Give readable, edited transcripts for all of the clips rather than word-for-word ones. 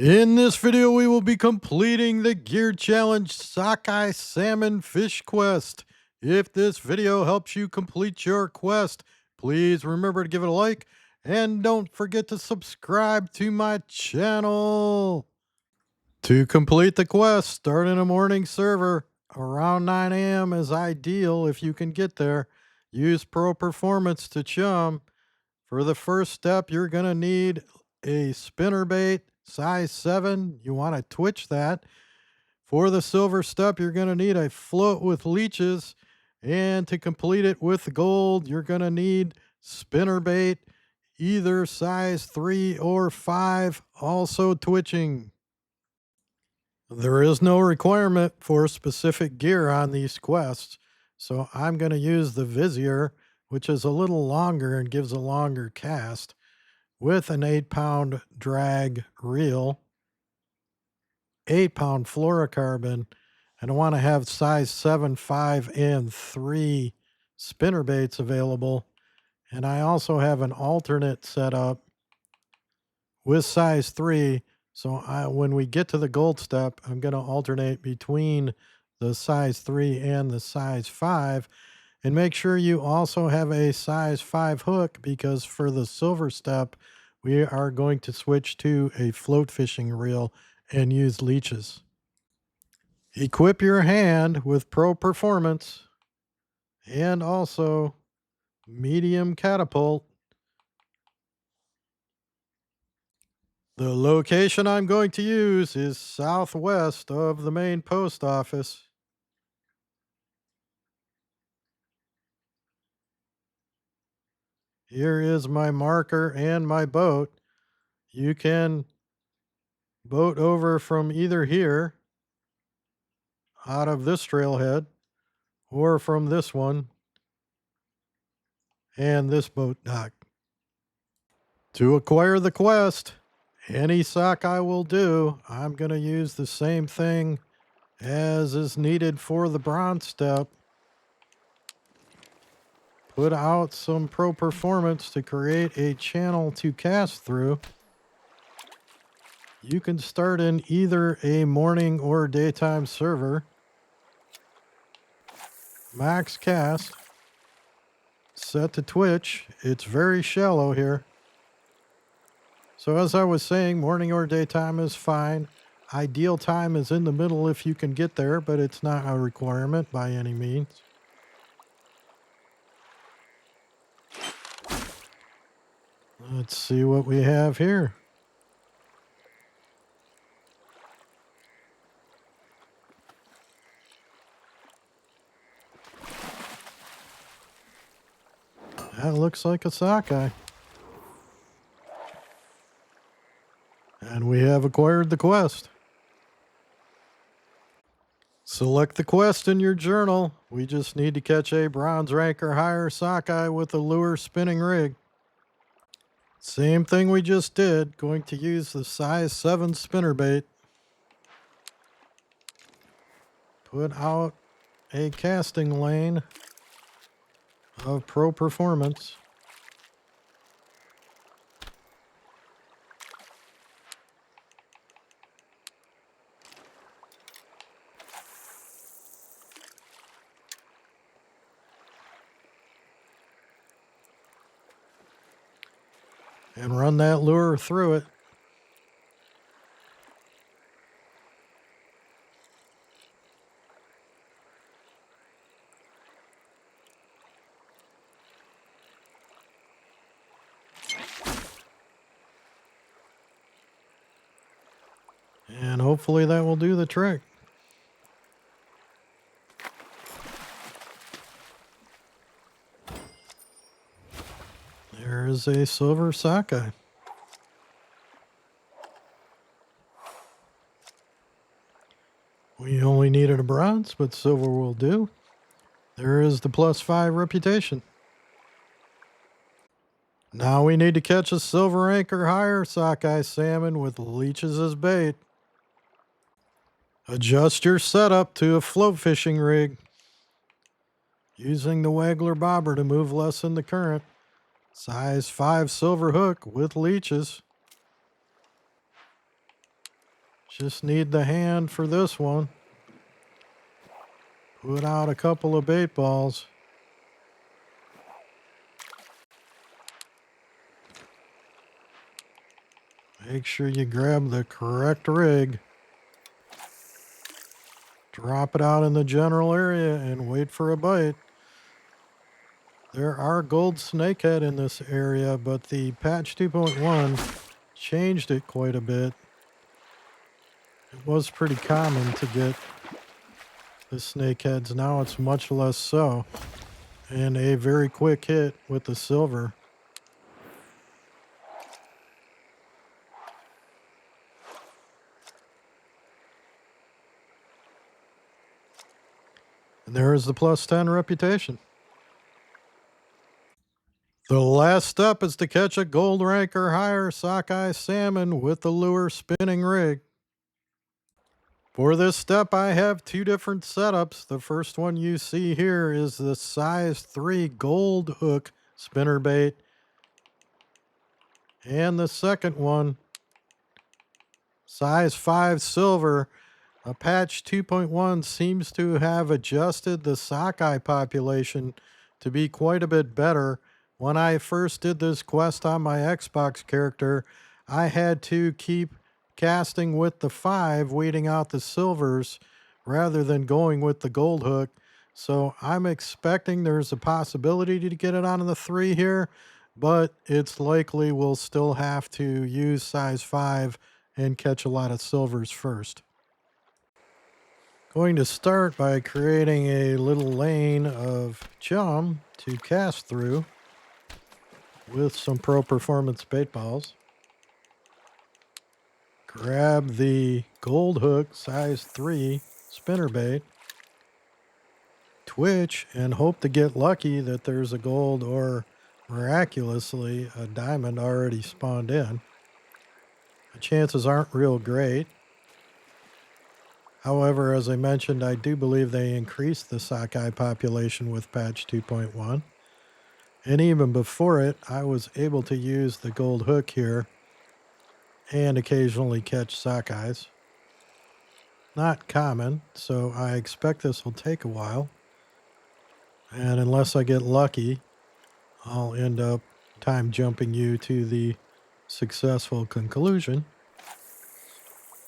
In this video, we will be completing the Gear Challenge Sockeye Salmon Fish Quest. If this video helps you complete your quest, please remember to give it a like and don't forget to subscribe to my channel. To complete the quest, start in a morning server. Around 9 a.m. is ideal if you can get there. Use Pro Performance to chum. For the first step, you're going to need a spinnerbait size 7. You want to twitch that. For the silver step, you're going to need a float with leeches. And to complete it with gold, you're going to need spinnerbait, either size 3 or 5, also twitching. There is no requirement for specific gear on these quests, so I'm going to use the Vide0, which is a little longer and gives a longer cast, with an 8-pound drag reel, 8-pound fluorocarbon, and I want to have size 7, 5, and 3 spinnerbaits available. And I also have an alternate setup with size 3. So when we get to the gold step, I'm going to alternate between the size 3 and the size 5. And make sure you also have a size 5 hook, because for the silver step, we are going to switch to a float fishing reel and use leeches. Equip your hand with Pro Performance and also medium catapult. The location I'm going to use is southwest of the main post office. Here is my marker and my boat. You can boat over from either here, out of this trailhead, or from this one and this boat dock. To acquire the quest, any sockeye will do. I'm going to use the same thing as is needed for the bronze step. Put out some Pro Performance to create a channel to cast through. You can start in either a morning or daytime server. Max cast. Set to twitch. It's very shallow here. So as I was saying, morning or daytime is fine. Ideal time is in the middle if you can get there, but it's not a requirement by any means. Let's see what we have here. That looks like a sockeye. And we have acquired the quest. Select the quest in your journal. We just need to catch a bronze rank or higher sockeye with a lure spinning rig. Same thing we just did. Going to use the size 7 spinnerbait. Put out a casting lane of Pro Performance. And run that lure through it. And hopefully that will do the trick. There's a silver sockeye. We only needed a bronze, but silver will do. There is the +5 reputation. Now we need to catch a silver rank or higher sockeye salmon with leeches as bait. Adjust your setup to a float fishing rig, using the waggler bobber to move less in the current. Size 5 silver hook with leeches. Just need the hand for this one. Put out a couple of bait balls. Make sure you grab the correct rig. Drop it out in the general area and wait for a bite. There are gold snakehead in this area, but the patch 2.1 changed it quite a bit. It was pretty common to get the snakeheads. Now it's much less so. And a very quick hit with the silver. And there is the plus 10 reputation. The last step is to catch a gold rank or higher sockeye salmon with the lure spinning rig. For this step, I have two different setups. The first one you see here is the size 3 gold hook spinnerbait. And the second one, size 5 silver. A patch 2.1 seems to have adjusted the sockeye population to be quite a bit better. When I first did this quest on my Xbox character, I had to keep casting with the 5, weeding out the silvers, rather than going with the gold hook. So I'm expecting there's a possibility to get it on the 3 here, but it's likely we'll still have to use size 5 and catch a lot of silvers first. Going to start by creating a little lane of chum to cast through with some Pro Performance bait balls. Grab the gold hook size 3 spinnerbait, twitch, and hope to get lucky that there's a gold or miraculously a diamond already spawned in. The chances aren't real great. However, as I mentioned, I do believe they increased the sockeye population with patch 2.1. And even before it, I was able to use the gold hook here and occasionally catch sockeyes. Not common, so I expect this will take a while. And unless I get lucky, I'll end up time jumping you to the successful conclusion.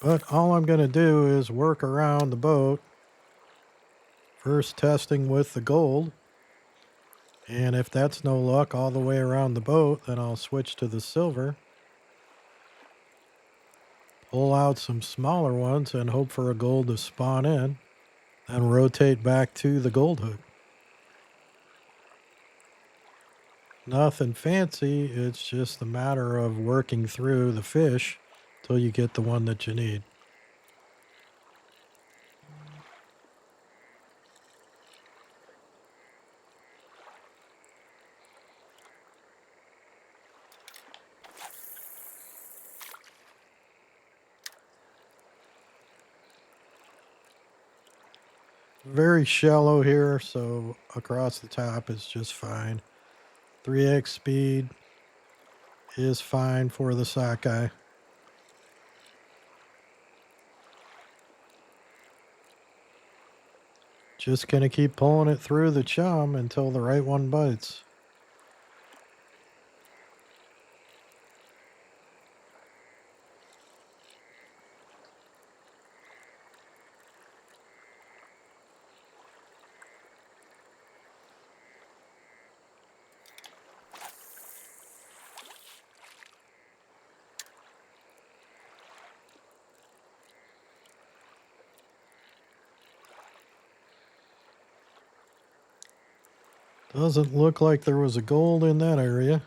But all I'm going to do is work around the boat, first testing with the gold, and if that's no luck all the way around the boat, then I'll switch to the silver, pull out some smaller ones and hope for a gold to spawn in, then rotate back to the gold hook. Nothing fancy, it's just a matter of working through the fish till you get the one that you need. Very shallow here, so across the top is just fine. 3x speed is fine for the sockeye. Just gonna keep pulling it through the chum until the right one bites. Doesn't look like there was a gold in that area.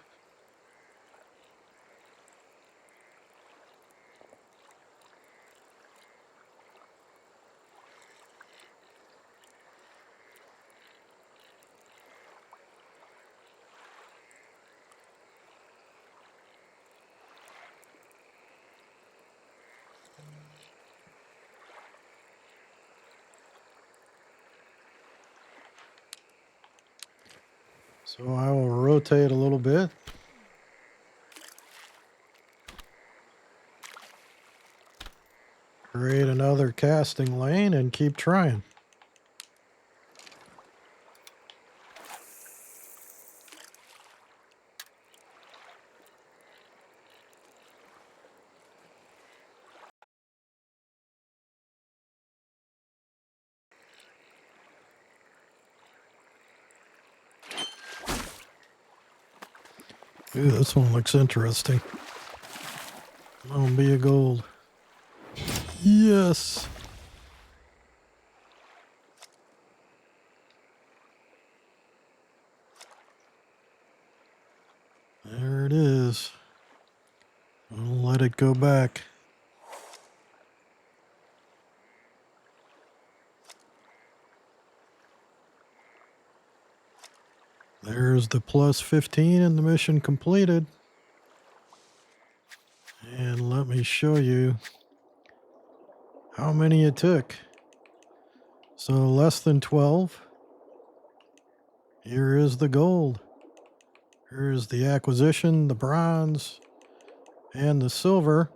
So I will rotate a little bit. Create another casting lane and keep trying. Ooh, this one looks interesting. That'll be a gold. Yes. There it is. I'll let it go back. There's the plus 15 and the mission completed. And let me show you how many it took. So less than 12. Here is the gold. Here's the acquisition, the bronze, and the silver.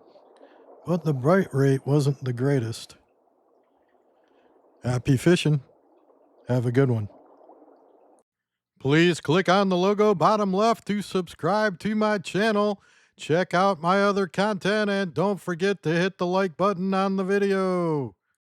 But the bright rate wasn't the greatest. Happy fishing. Have a good one. Please click on the logo bottom left to subscribe to my channel. Check out my other content and don't forget to hit the like button on the video.